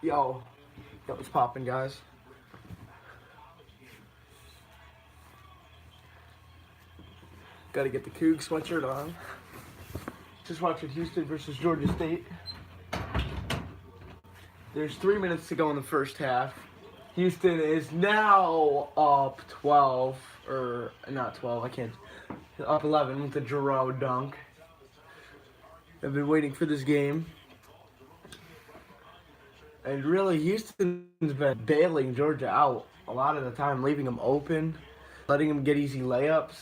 Yo, what's poppin', guys? Gotta get the Coug sweatshirt on. Just watching Houston versus Georgia State. There's 3 minutes to go in the first half. Houston is now up 12, or not 12, I can't, up 11 with the Giroux dunk. I've been waiting for this game. And really, Houston's been bailing Georgia out a lot of the time, leaving them open, letting them get easy layups,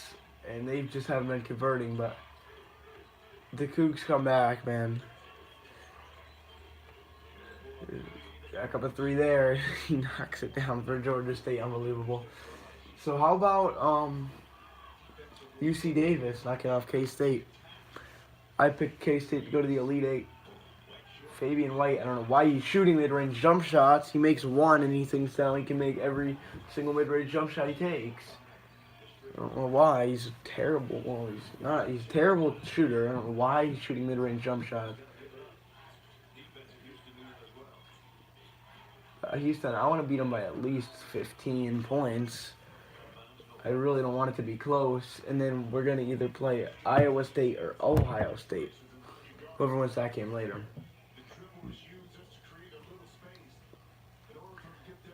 and they just haven't been converting. But the Cougs come back, man. Back up a three there. He knocks it down for Georgia State. Unbelievable. So how about UC Davis knocking off K-State? I picked K-State to go to the Elite Eight. Fabian White, I don't know why he's shooting mid-range jump shots. He makes one and he thinks that he can make every single mid-range jump shot he takes. I don't know why. He's terrible. Well, he's not. He's a terrible shooter. I don't know why he's shooting mid-range jump shots. Houston, I want to beat them by at least 15 points. I really don't want it to be close. And then we're going to either play Iowa State or Ohio State. Whoever wins that game later.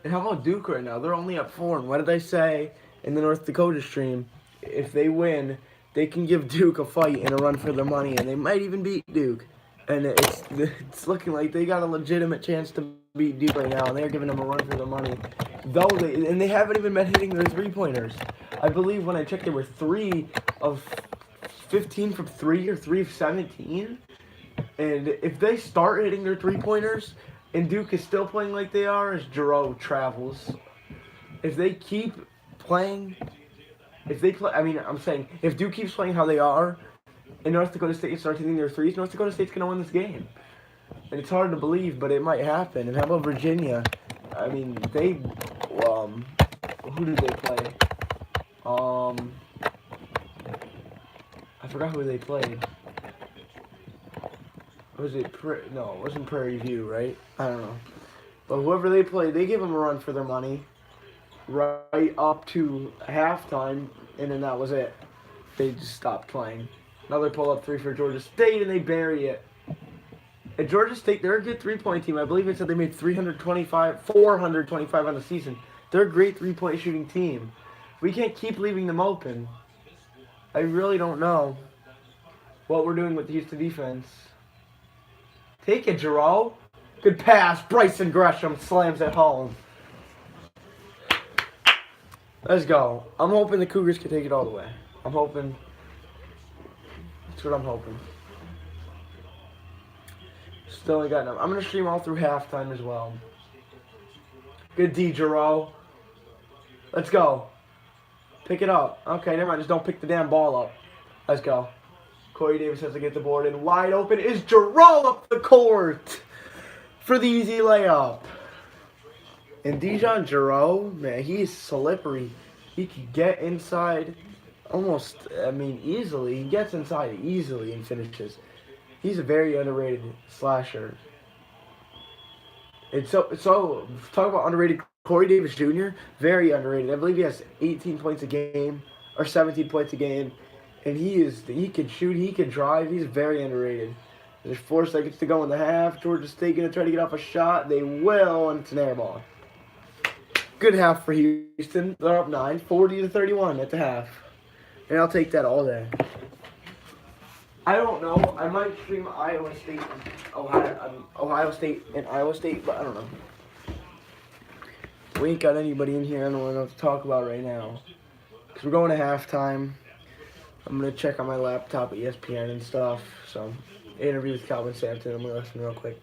And how about Duke right now? They're only up 4. And what did I say in the North Dakota stream? If they win, they can give Duke a fight and a run for their money. And they might even beat Duke. And it's looking like they got a legitimate chance to beat Duke right now, and they're giving them a run for their money. They haven't even been hitting their three-pointers. I believe when I checked, they were 3 of 15 from 3 or 3 of 17. And if they start hitting their three-pointers, and Duke is still playing like they are, as Giroux travels, if they keep playing, if Duke keeps playing how they are, and North Dakota State starts hitting their threes, North Dakota State's going to win this game. And it's hard to believe, but it might happen. And how about Virginia? I mean, who did they play? I forgot who they played. It wasn't Prairie View, right? I don't know. But whoever they played, they give them a run for their money right up to halftime, and then that was it. They just stopped playing. Another pull-up three for Georgia State, and they bury it. At Georgia State, they're a good three-point team. I believe it said they made 425 on the season. They're a great three-point shooting team. We can't keep leaving them open. I really don't know what we're doing with the Houston defense. Take it, Giroux. Good pass. Bryson Gresham slams it home. Let's go. I'm hoping the Cougars can take it all the way. I'm hoping. That's what I'm hoping. Still ain't got enough. I'm going to stream all through halftime as well. Good D, Giroux. Let's go. Pick it up. Okay, never mind. Just don't pick the damn ball up. Let's go. Corey Davis has to get the board, and wide open is Giroux up the court for the easy layup. And Dijon Giroux, man, he's slippery. He can get inside easily. He gets inside easily and finishes. He's a very underrated slasher. And so talk about underrated. Corey Davis Jr., very underrated. I believe he has 18 points a game or 17 points a game. And he can shoot, he can drive. He's very underrated. There's 4 seconds to go in the half. Georgia State going to try to get off a shot. They will, and it's an air ball. Good half for Houston. They're up 9, 40-31 at the half. And I'll take that all day. I don't know. I might stream Ohio State and Iowa State, but I don't know. We ain't got anybody in here I don't know what to talk about right now. Because we're going to halftime. I'm going to check on my laptop at ESPN and stuff. So, interview with Calvin Sampson. I'm going to listen real quick.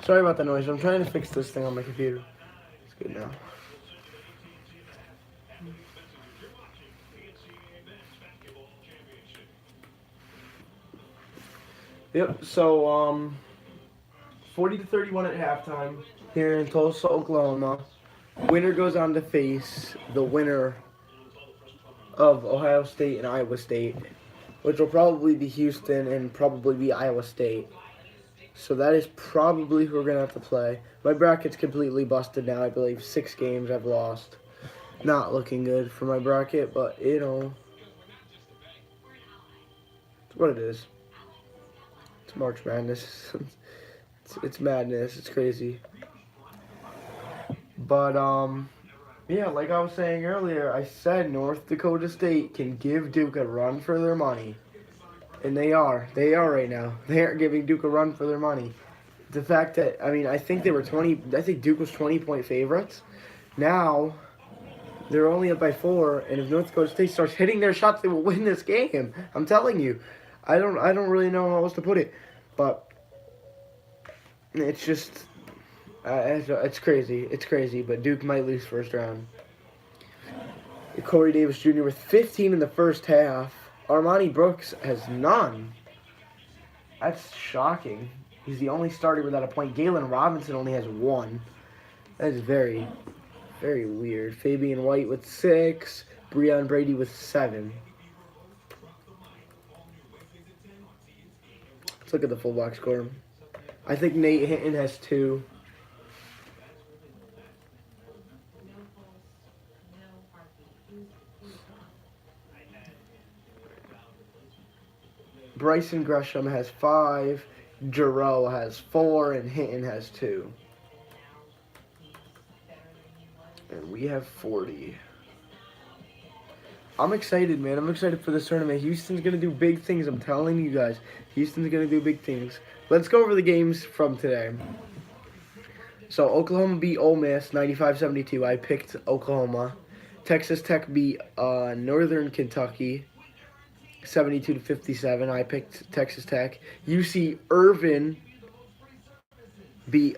Sorry about the noise. I'm trying to fix this thing on my computer. It's good now. Yep. So 40-31 at halftime here in Tulsa, Oklahoma. Winner goes on to face the winner of Ohio State and Iowa State, which will probably be Houston and probably be Iowa State. So that is probably who we're going to have to play. My bracket's completely busted now. I believe 6 games I've lost. Not looking good for my bracket, but, you know, it's what it is. It's March Madness. it's madness. It's crazy. But, yeah, like I was saying earlier, I said North Dakota State can give Duke a run for their money. And they are. They are right now. They are giving Duke a run for their money. The fact that, I mean, I think they were 20, I think Duke was 20-point favorites. Now, they're only up by 4, and if North Dakota State starts hitting their shots, they will win this game. I'm telling you. I don't really know how else to put it. But it's just, it's crazy. It's crazy, but Duke might lose first round. Corey Davis Jr. with 15 in the first half. Armani Brooks has none. That's shocking. He's the only starter without a point. Galen Robinson only has 1. That is very, very weird. Fabian White with 6. Breon Brady with 7. Let's look at the full box score. I think Nate Hinton has 2. Bryson Gresham has 5, Jarrell has 4, and Hinton has 2. And we have 40. I'm excited, man. I'm excited for this tournament. Houston's going to do big things. I'm telling you guys. Houston's going to do big things. Let's go over the games from today. So, Oklahoma beat Ole Miss 95-72. I picked Oklahoma. Texas Tech beat Northern Kentucky 72-57. I picked Texas Tech. UC Irvin beat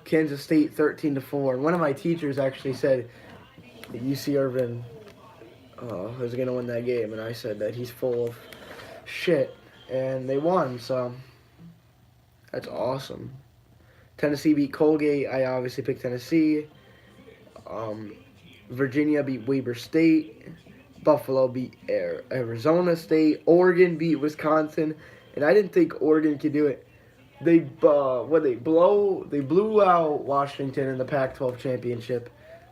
Kansas State 13-4. One of my teachers actually said that UC Irvin was going to win that game, and I said that he's full of shit, and they won, so that's awesome. Tennessee beat Colgate. I obviously picked Tennessee. Virginia beat Weber State. Buffalo beat Arizona State. Oregon beat Wisconsin, and I didn't think Oregon could do it. They blew out Washington in the Pac-12 championship,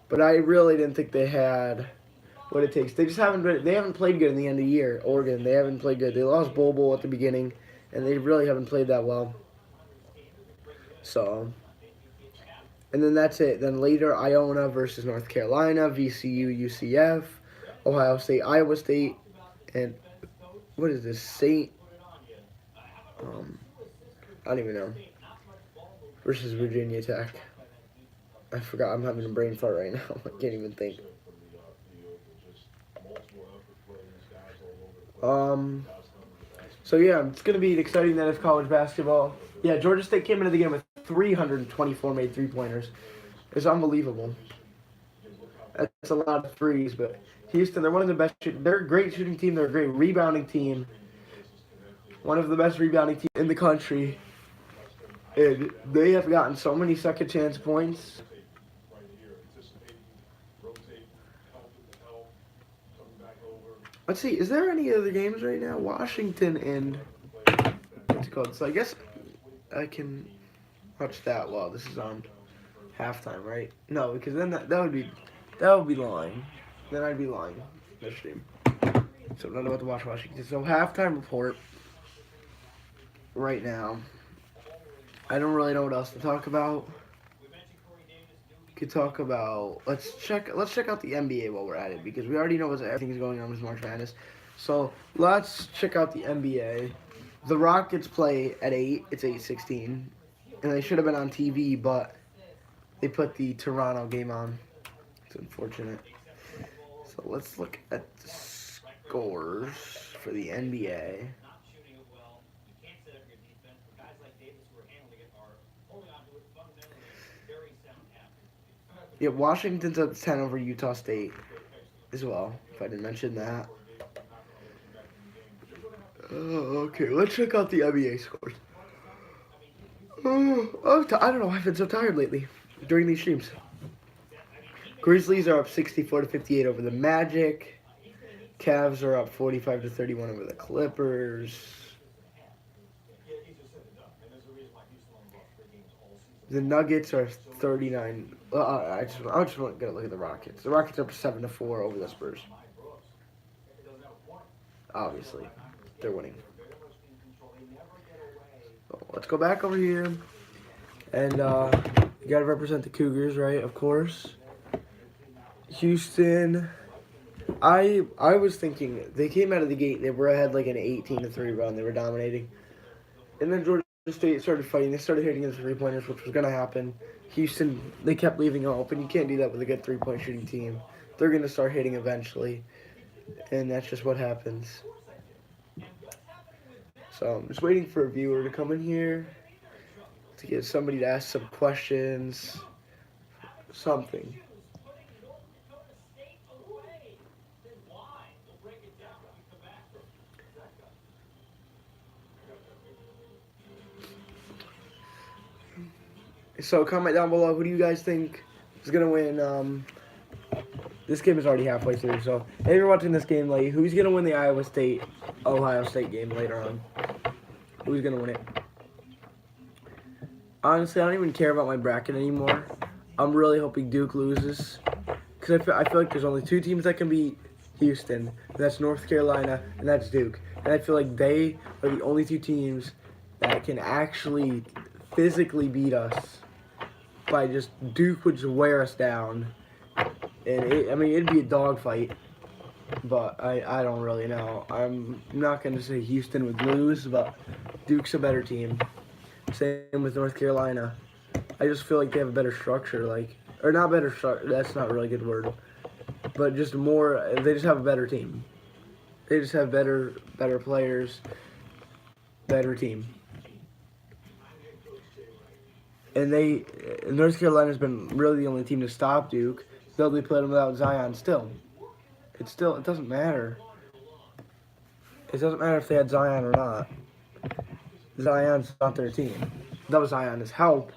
but I really didn't think they had what it takes. They haven't played good in the end of the year. Oregon, they haven't played good. They lost Bobo at the beginning, and they really haven't played that well. So, and then that's it. Then later, Iona versus North Carolina, VCU, UCF, Ohio State, Iowa State, and what is this? I don't even know. Versus Virginia Tech. I forgot. I'm having a brain fart right now. I can't even think. So yeah, it's gonna be exciting that it's college basketball. Yeah, Georgia State came into the game with 324 made 3-pointers. It's unbelievable. That's a lot of threes, but Houston, they're one of the best. They're a great shooting team. They're a great rebounding team. One of the best rebounding teams in the country. And they have gotten so many second chance points. Let's see, is there any other games right now? Washington and what's it called? So I guess I can watch that while this is on halftime, right? No, because then that would be lying. Then I'd be lying. This stream. So I'm not about to watch Washington. So halftime report right now. I don't really know what else to talk about. Could talk about let's check out the NBA while we're at it, because we already know what everything's going on with March Madness. So let's check out the NBA. The Rockets play at 8. It's 8:16, and they should have been on TV, but they put the Toronto game on. It's unfortunate. So let's look at the scores for the NBA. Yeah, Washington's up 10 over Utah State as well, if I didn't mention that. Okay, let's check out the NBA scores. I don't know why I've been so tired lately during these streams. Grizzlies are up 64 to 58 over the Magic. Cavs are up 45 to 31 over the Clippers. The Nuggets are 39. I just want to look at the Rockets. The Rockets are up 7 to 4 over the Spurs. Obviously, they're winning. So let's go back over here, and you gotta represent the Cougars, right? Of course. Houston. I was thinking they came out of the gate. They were ahead like an 18-3 run. They were dominating, and then Georgia State started fighting. They started hitting the 3-pointers, which was gonna happen. Houston, they kept leaving them open. You can't do that with a good 3-point shooting team. They're gonna start hitting eventually, and that's just what happens. So I'm just waiting for a viewer to come in here to get somebody to ask some questions, something. So comment down below, who do you guys think is going to win? This game is already halfway through, so if you're watching this game late, who's going to win the Iowa State-Ohio State game later on? Who's going to win it? Honestly, I don't even care about my bracket anymore. I'm really hoping Duke loses, because I feel like there's only 2 teams that can beat Houston, and that's North Carolina, and that's Duke. And I feel like they are the only 2 teams that can actually physically beat us. By just Duke would just wear us down, and it'd be a dogfight, but I don't really know. I'm not gonna say Houston would lose, but Duke's a better team. Same with North Carolina. I just feel like they have a better structure, or not better structure. That's not a really good word, but just more. They just have a better team. They just have better players, better team. And North Carolina's been really the only team to stop Duke, though they played them without Zion still. It doesn't matter. It doesn't matter if they had Zion or not. Zion's not their team. That was Zion's help.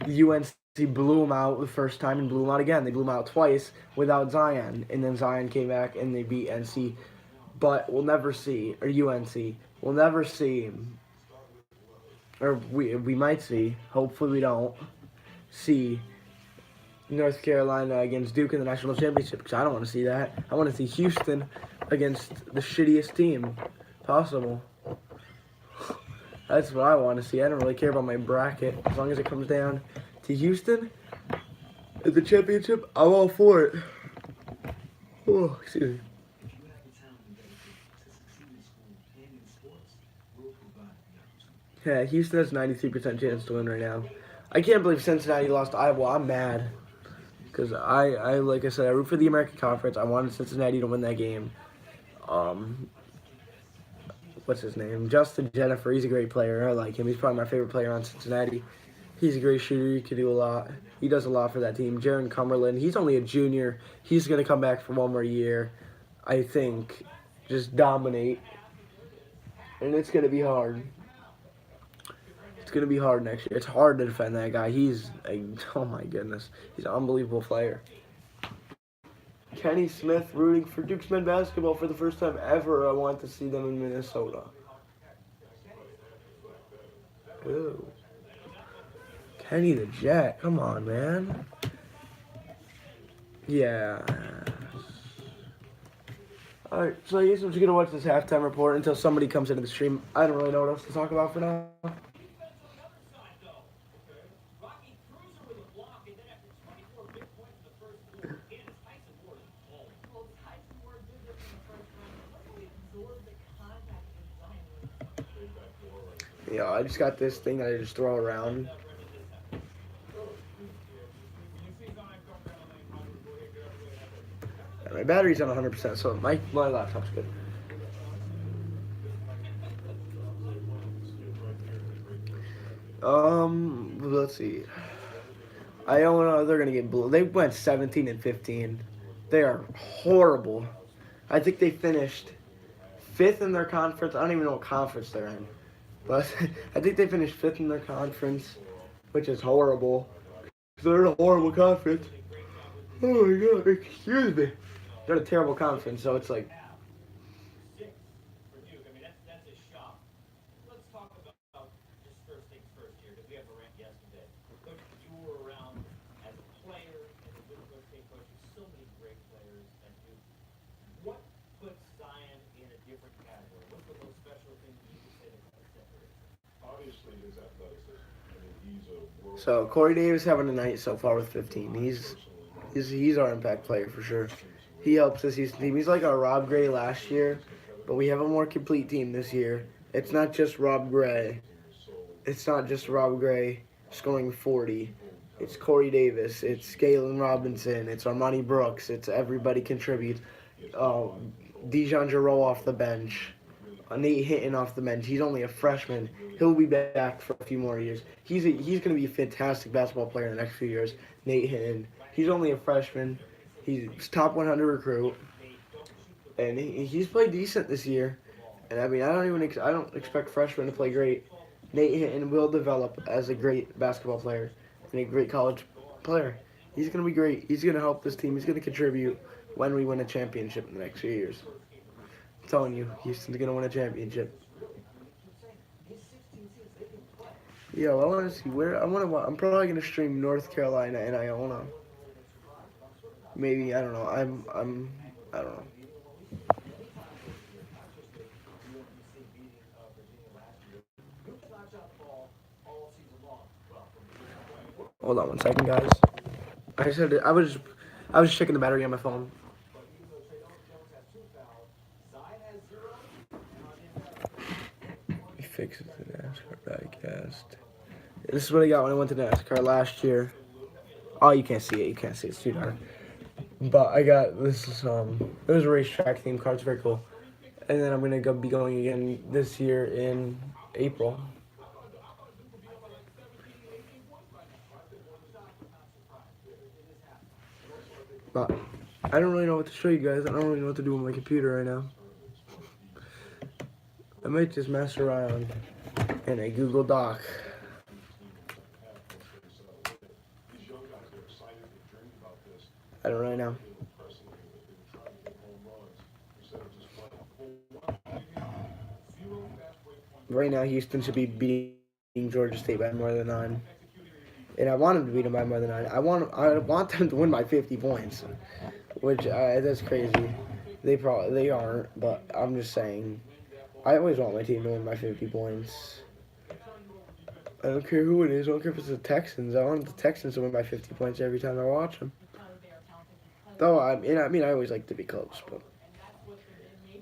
UNC blew them out the first time and blew them out again. They blew them out twice without Zion. And then Zion came back and they beat NC. But we'll never see, or UNC, we'll never see, or we might see, hopefully we don't, see North Carolina against Duke in the national championship, because I don't want to see that. I want to see Houston against the shittiest team possible. That's what I want to see. I don't really care about my bracket. As long as it comes down to Houston at the championship, I'm all for it. Oh, excuse me. Yeah, Houston has 93% chance to win right now. I can't believe Cincinnati lost to Iowa. I'm mad. Because like I said, I root for the American Conference. I wanted Cincinnati to win that game. What's his name? Justin Jennifer. He's a great player. I like him. He's probably my favorite player on Cincinnati. He's a great shooter. He can do a lot. He does a lot for that team. Jaron Cumberland. He's only a junior. He's going to come back for one more year. I think. Just dominate. And it's going to be hard. It's going to be hard next year. It's hard to defend that guy. Oh my goodness. He's an unbelievable player. Kenny Smith rooting for Duke's men basketball for the first time ever. I want to see them in Minnesota. Ew. Kenny the Jet. Come on, man. Yeah. Alright, so I guess I'm just going to watch this halftime report until somebody comes into the stream. I don't really know what else to talk about for now. Yeah, I just got this thing that I just throw around. Yeah, my battery's on 100%, so my laptop's good. Let's see. Iona, they're gonna get blue. They went 17-15. They are horrible. I think they finished fifth in their conference. I don't even know what conference they're in, but I think they finished fifth in their conference, which is horrible. They're in a horrible conference. Oh my god, excuse me. They're in a terrible conference, so it's like. So Corey Davis having a night so far with 15. He's our impact player for sure. He helps us Houston team. He's like our Rob Gray last year, but we have a more complete team this year. It's not just Rob Gray. It's not just Rob Gray scoring 40. It's Corey Davis. It's Galen Robinson. It's Armani Brooks. It's everybody contributes. Dijon Giroux off the bench. Nate Hinton off the bench. He's only a freshman. He'll be back for a few more years. He's going to be a fantastic basketball player in the next few years. Nate Hinton. He's only a freshman. He's top 100 recruit, and he's played decent this year. And I mean, I don't expect freshmen to play great. Nate Hinton will develop as a great basketball player and a great college player. He's going to be great. He's going to help this team. He's going to contribute when we win a championship in the next few years. I'm telling you, Houston's going to win a championship. Yo, I want to see where I'm probably going to stream North Carolina and Iona. Maybe, I don't know. I don't know. Hold on one second, guys. I was checking the battery on my phone. He fixes the NASCAR diecast. This is what I got when I went to NASCAR last year. Oh, you can't see it. You can't see it. It's too dark. But I got this. It was a racetrack theme car. It's very cool. And then I'm gonna be going again this year in April. But I don't really know what to show you guys. I don't really know what to do with my computer right now. I might just mess around in a Google Doc. I don't really know. Right now, Houston should be beating Georgia State by more than 9. And I want them to beat them by more than 9. I want them to win by 50 points, which that's crazy. They aren't, but I'm just saying. I always want my team to win by 50 points. I don't care who it is. I don't care if it's the Texans. I want the Texans to win by 50 points every time I watch them. Though I always like to be close, but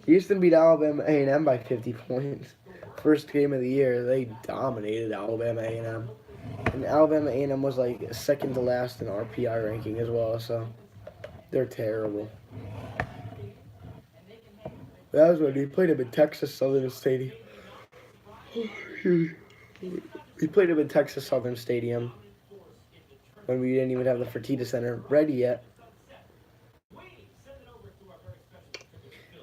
Houston beat Alabama A&M by 50 points. First game of the year, they dominated Alabama A&M. And Alabama A&M was like second to last in RPI ranking as well, so they're terrible. That was when he played him in Texas Southern Stadium. He played him in Texas Southern Stadium when we didn't even have the Fertitta Center ready yet.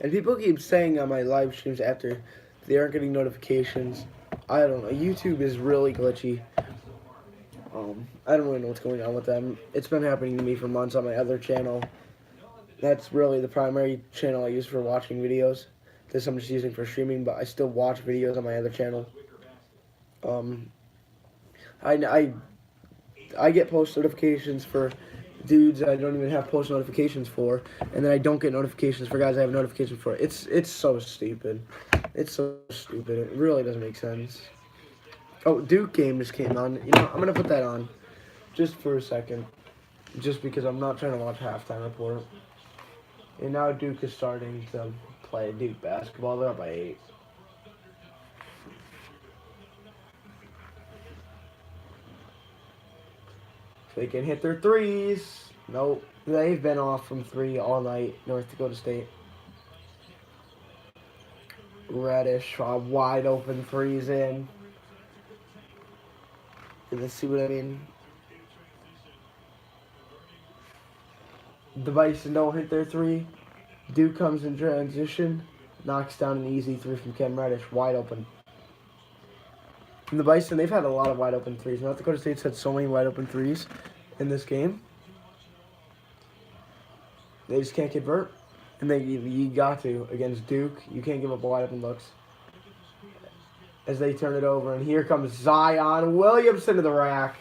And people keep saying on my live streams after they aren't getting notifications. I don't know. YouTube is really glitchy. I don't really know what's going on with them. It's been happening to me for months on my other channel. That's really the primary channel I use for watching videos. This I'm just using for streaming, but I still watch videos on my other channel. I get post notifications for dudes I don't even have post notifications for, and then I don't get notifications for guys I have notifications for. It's so stupid. It's so stupid. It really doesn't make sense. Oh, Duke game just came on. You know, I'm gonna put that on just for a second, just because I'm not trying to watch halftime report. And now Duke is starting to play Duke basketball. They're up by 8. They can hit their threes. Nope. They've been off from 3 all night, North Dakota State. Reddish, wide open threes in. Let's see what I mean. The Bison don't hit their three. Duke comes in transition, knocks down an easy three from Cam Reddish, wide open. And the Bison, they've had a lot of wide open threes. North Dakota State's had so many wide open threes in this game. They just can't convert. And you got to against Duke. You can't give up wide open looks. As they turn it over, and here comes Zion Williamson to the rack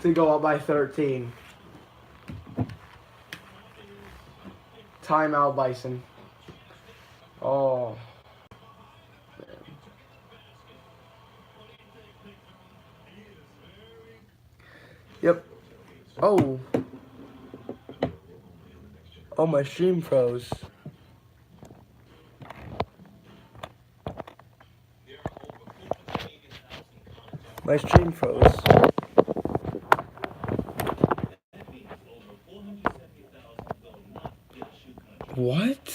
to go up by 13. Timeout, Bison. Oh. Man. Yep. Oh. Oh, my stream froze. My stream froze. What?